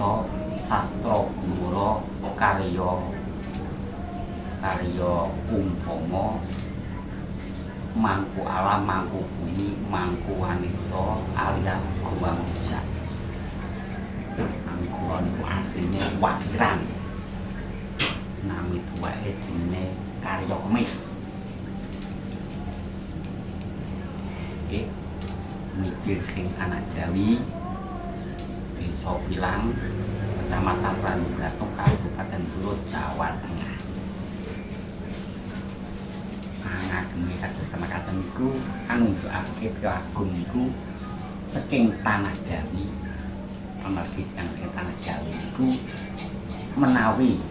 Tirta Sastra Gumara karya umpama mangku alam mangku bumi mangku wanita alias Goang Rujak. Nami kula niku asline wakiran. Nami tuweke jenenge Karya Kemis. Nggih, mikir sing anak Jawi, Desa Pilang, Kecamatan Randubratung, Kabupaten Blora, Jawa Tengah. Ngagem kados kemakaten niku nunjukake kagum niku saking tanah Jawi. Amargi saking tanah Jawi niku menawi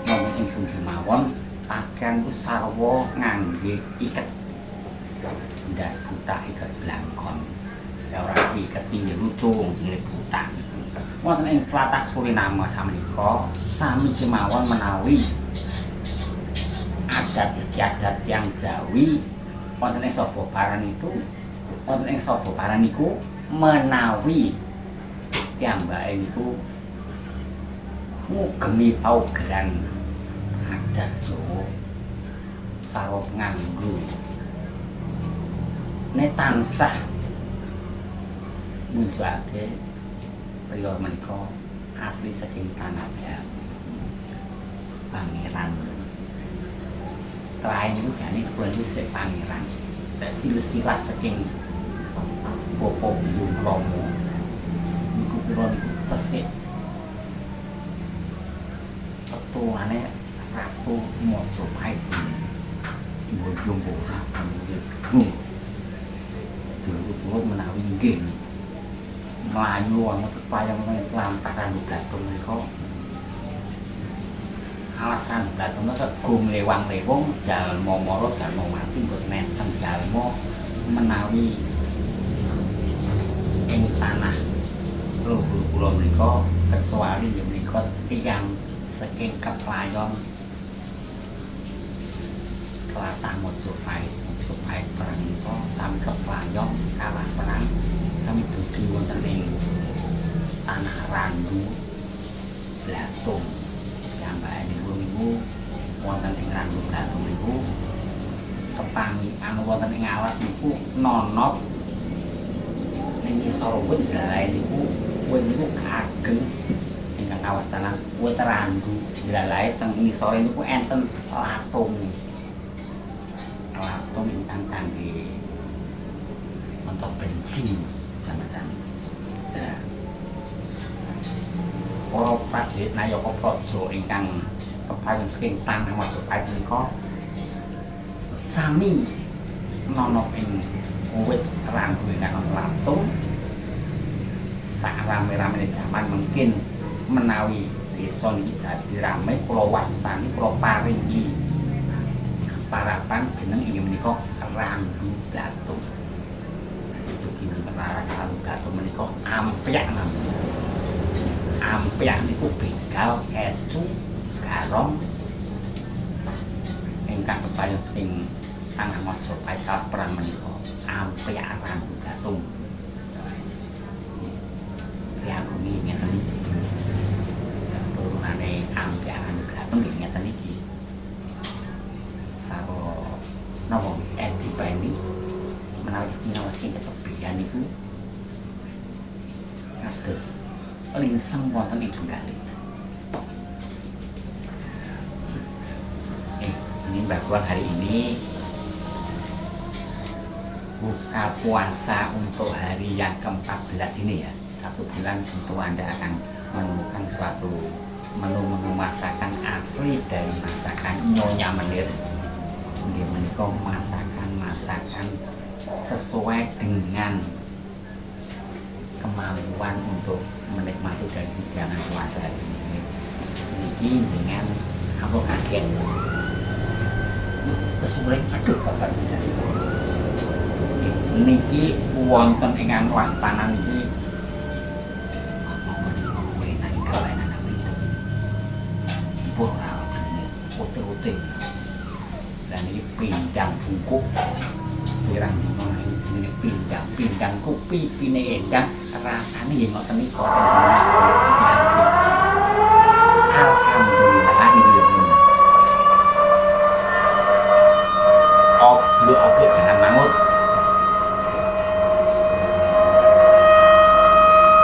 wonten ing bumi mawon pakaian ku sarwa ngangge iket. Ndas buta iket blangkon. Ya ora iket pinggir lucung jenenge buta niku. Wonten ing tlatah Suriname samenika sami kemawon menawi adat istiadat yang Jawi wonten ing Sapa Baran itu wonten ing Sapa Baran niku menawi piyambake niku ngugemi paugeran adat Jawa sarwa nganggo nek tansah nunjukake priya menika asli saking tanah Jawa. Pangeran lain itu jane sekolah itu sik pangeran. Tak silsilah saking Bapa Biyung Rama. Niku kula niku tesih ketuane Ratu Majapahit. Ibu Jombora Gung. Dulu kula menawi nggih mlayu ana kepayang lantaran Blatung menika alasan Blatung gung lewang-lewong jalma mara jalma mati mboten nenten jalma menawi ing tanah leluhur kula menika kecuali yen menika tiyang saking Keplayon tlatah Majapahit perang menika sami Keplayon kalah perang kami dugi wonten ing tanah Randu Blatung. Jambake niku wonten ing Randu Blatung niku kepangi anu wonten ing alas niku nonop ning isor wit dalae niku wit niku kageng ingkang kawastanan wit Randu dalae teng ngisore niku enten latung. Latung ingkang kangge untuk bensin macam-macam. Nah, para prajurit Nayaka Praja ingkang kepayon saking tanah Majapahit menika sami nonop ing wit Randu ingkang latung. Sak rame-ramene jaman mungkin menawi desa niki dadi rame kula wastani kula paringi parapan jeneng inggih menika Randu Blatung. Laras Randu Blatung menika ampyak namanya. Ampyak niku begal, kecu, garong ingkang kepayon saking tanah Majapahit perang menika ampyak Randu Blatung. Ya kuwi ngeten iki. Turunane ampyak Randu Blatung nggih ngeten iki. Saro napa dipeni menawi nyawake ketebian niku kados lingsem wonten ing tunggal. Ini bakuan hari ini buka puasa untuk hari yang ke-14 ini ya. 1 bulan tentu Anda akan menemukan suatu menu-menu masakan asli dari masakan Nyonya Menir. Dia menika masakan sesuai dengan kemampuan untuk menikmati dari hidangan puasa ini. Ini dengan apa kaget kesulitan aduh bapak bisa niki wonten ingkang wastanan iki apa menika enak gawe anak itu mbok ora jenenge ote-ote dan ini pindang bungkuk pirang dina ini jenenge pindang kopi pine endang rasane nggih ngoten niku Alhamdulillah ini obluk jangan mangut,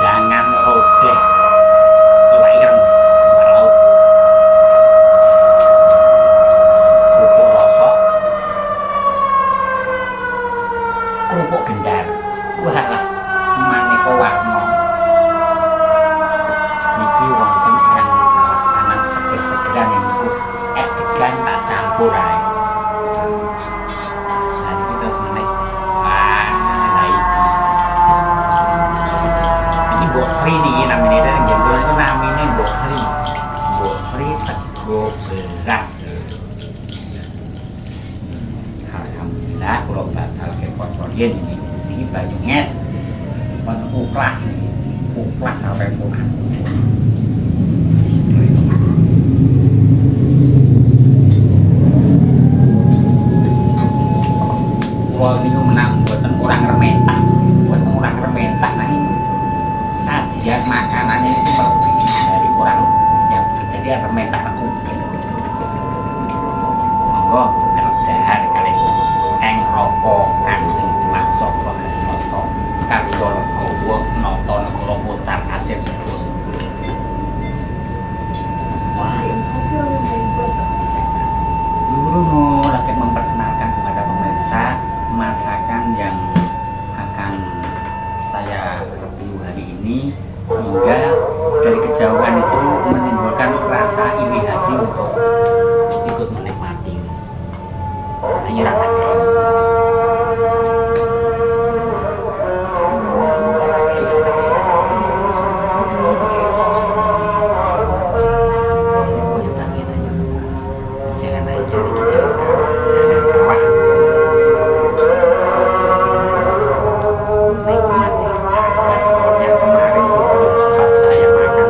jangan lodeh iwak ireng iwak laut, kerupuk rosok, kerupuk gendar, walah maneka warna niki wonten ingkang anak seger-segeran niku es degan tak campur ae. Nah niki terus meneh iki Mbok Sri niki namine nang jendol niku namine Mbok Sri. Mbok Sri sego beras. Alhamdulillah kula batalke poso riyen niki banyu nges wonten uklas niki. Uklas sampai punah. Kula niku menang mboten kurang rementah, mboten kurang rementah nanging sajian makanannya itu lebih dari kurang yang jadi rementah aku. Monggo arep dahar kali eng roko Kanjeng Dimas Saka Hadinata kaliya Legawa nata negara putar atir. Bruno lagi memperkenalkan kepada pemirsa masakan yang akan saya review hari ini, sehingga dari kejauhan itu menimbulkan rasa iri hati untuk ikut menikmati. Ayo rasakan. Yang kemarin itu belum sempat saya makan,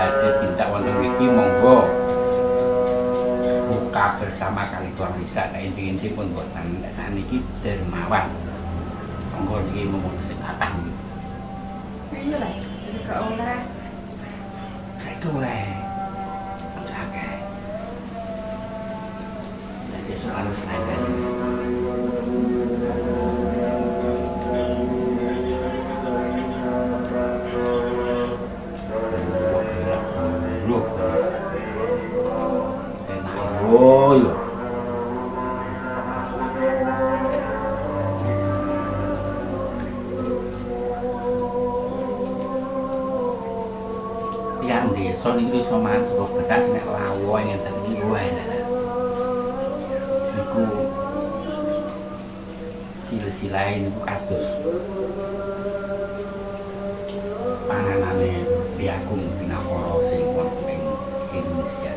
badhe tindak wonten mriki monggo buka bersama kali keluarga. Nek inci-inci pun boten. Nek saniki dermawan. Monggo niki mung sing kathah niki. Iya lah, jadi gak oleh. Itu oleh. Oke. Jadi soal selain yang desa niku iso mangan sego beras nek lawo ngeten iki wae lho. Niku silsilahe niku kados panganane Biagung Pinakara sing wonten ing Indonesia.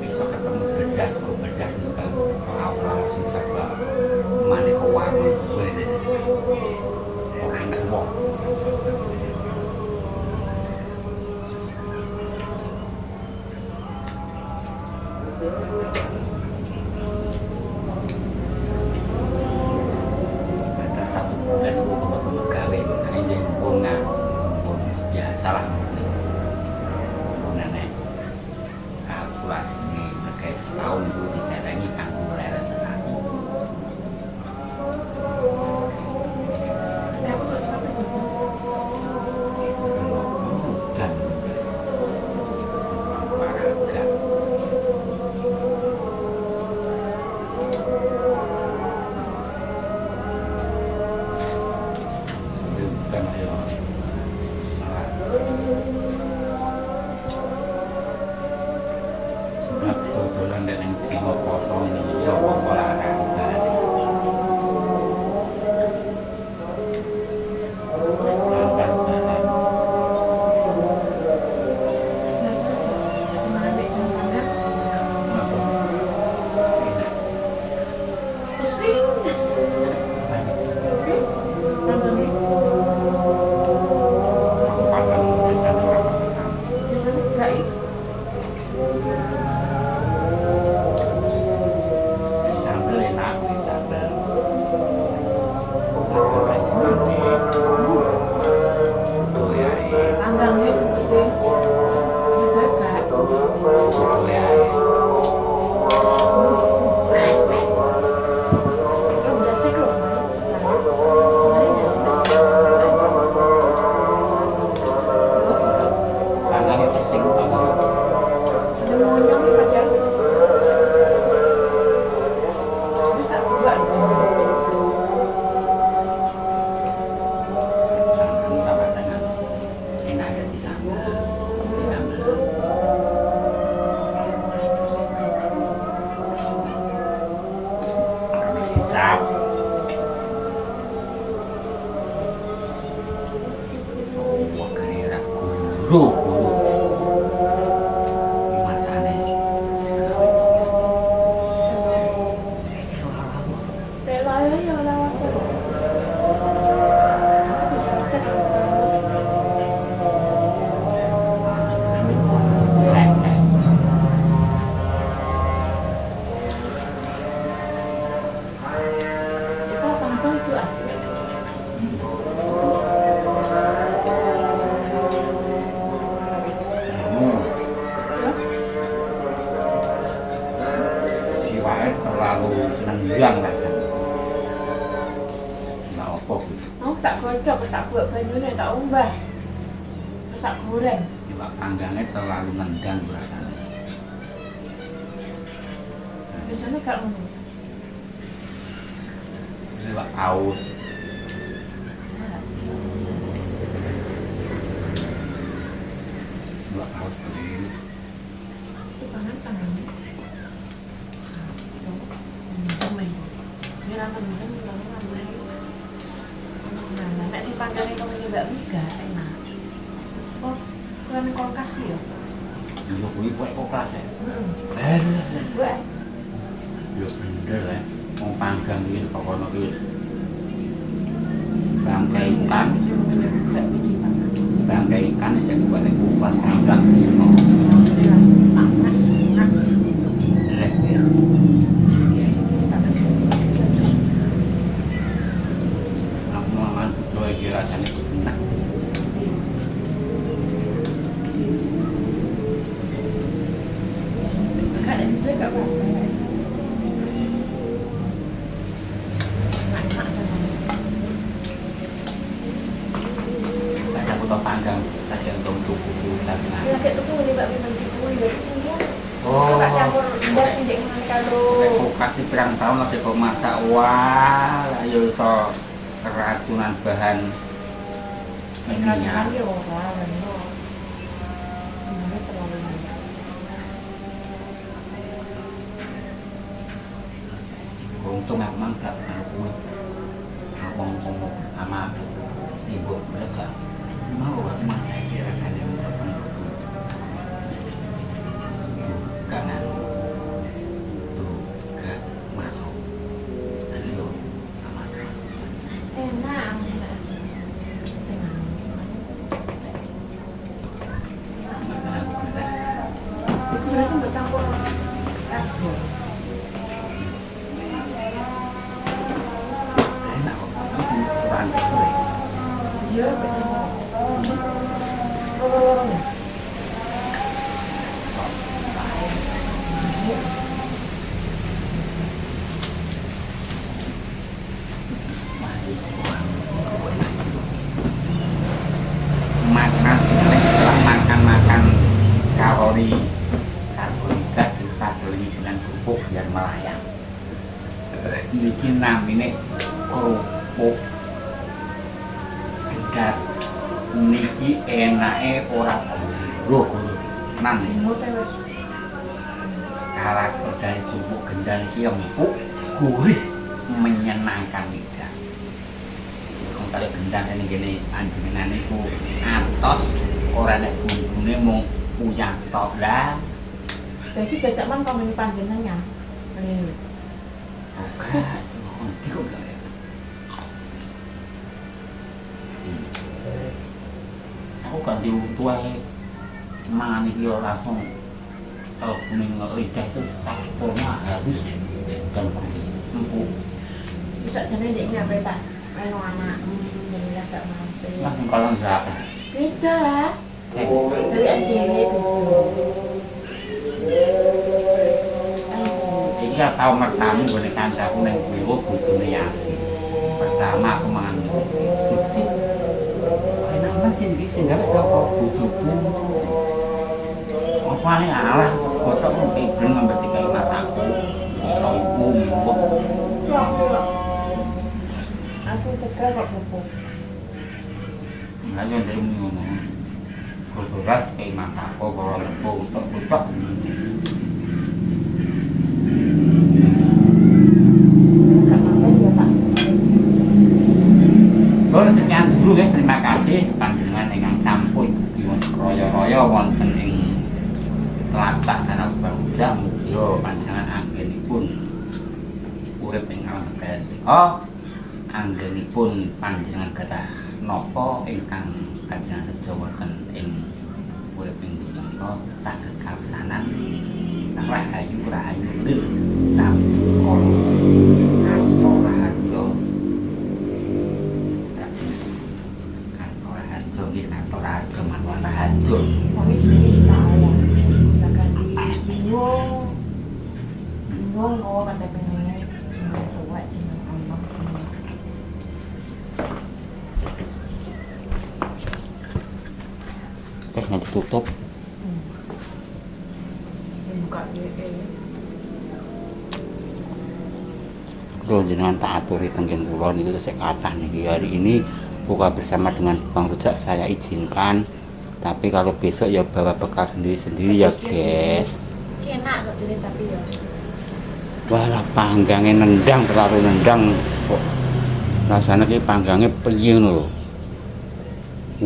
Bisa ketemu beras, sego beras niku kan lawo sing serba maneka warna wae lho. Ora wong. Ada satu bulan itu teman-teman gawe aja bunga biasa lah nenek kalkulasi ini mereka setahun itu dijalangi kanggo mulai realisasi. Aku sok sampai gitu. Dan olahraga bukan ayo sebab dodolan dan yang terima kosong ini ya olahraga Gimana deh, gimana? Pusing. Oke, nonton nih. Biasanya enggak ya? sambel enak sambel Tanggangnya gede. Gitu ya, Kak. Lo udah sih, lo. Kemarin udah sih, Kak. tangannya pesing banget. Ada monyong nih, pacar. Bisa buat. Tangan sama tangan enak ada di sambel. Kecap. Semua karya guru. Masane. Relanya yang lewat. Bisa kita itu apa itu ah? Ya? Siwae terlalu nenggang rasanya. Nggak apa gitu. Mau tak kocok, tak buat banyunya, tak umbah. Terus tak goreng. Coba panggangnya terlalu nendang rasanya. Biasanya gak ngono. Coba paus. Coba paus begini. Itu tangan. Semen. Ini ramen-ramen, ramen-ramen. Nah, nek si panggangnya kamu ini mbak Mika, enak. Oh, suami kulkas nih ya? Dulu kuwi kok kelas ya. Buat. Yo bener ya. Wong panggang iki pokoke wis bangkai ikan. Bangkai ikan sing buat kupat panggang limo. Lek ya. Aku mangan tuh iki rasane enak. Panggang tadi yang tuku tadi. Ya kayak tuh nih Mbak memang dikui dari sini ya. Oh. Kakak campur bos sing dengan kalau Aku kasih pirang tahun lagi kok masak wah, ayo iso keracunan bahan keracunan minyak. ya ora bener. Ini terlalu banyak. Untung emang gak ngaku. Aku ngomong sama ibu mereka mau emang saya rasanya kangen tuh gak masuk ayo sama Enak. Itu berarti mbak campur kabel. enak kok kurang boleh Iya, betul. Lorong-lorongnya. makan setelah makan kalori karbohidrat kita selingi dengan kerupuk biar melayang bikin namanya kerupuk gedak niki enake ora guru nan Terus karakter dari kerupuk gendang iki empuk gurih menyenangkan lidah. Kalau gendang ini gini anjenengan itu atos orang yang bumbune mau uyah tok lah. berarti jajak man komen panjenengan. Ini. Oke, nanti kok gak ya? Aku kan diutuh aja mangan iki langsung kuning lidah itu teksturnya halus dan empuk. Bisa jadi dia nyampe tak anu anak jadi agak mampu. Langsung kalau enggak Beda lah. Dari NTV itu. iki tau mertamu gone kancaku ning Kulo bojone Yasin. Pertama aku mangan kucing. Enak banget sih iki sing gawe sapa bojoku. Apa nih alah kotok mungkin ngambil tiga masakku. Aku mbok Aku suka kok pupuk. ayo dari ngono. Kulturas kayak masakku kalau lepo untuk Gak apa ya Pak. Bon, sekian dulu ya, terima kasih panjenengan ingkang sampun diwon royo-royo wonten ing Tlatah Danau Barudak mugia panjenengan anggenipun urip ing alam menika anggenipun panjenengan kedah napa ingkang panjenengan sejo wonten ing urip ing donya menika saged kaleksanan rahayu lir sampun kantor harjo kantor harjo manwan harjo Kami jadi suka ayam. Bahkan di bingung. Bingung kok kata pengen. Tua dengan Allah. nanti tutup Buka dia. Kalau jenengan tak aturi tenggen kula niku sik kathah niki hari ini buka bersama dengan Bang Rujak saya izinkan, tapi kalau besok ya bawa bekal sendiri-sendiri ya guys. Enak kok jadi tapi ya. Walah panggangnya nendang terlalu nendang kok rasanya ki panggangnya piye ngono lho.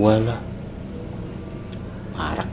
Walah marak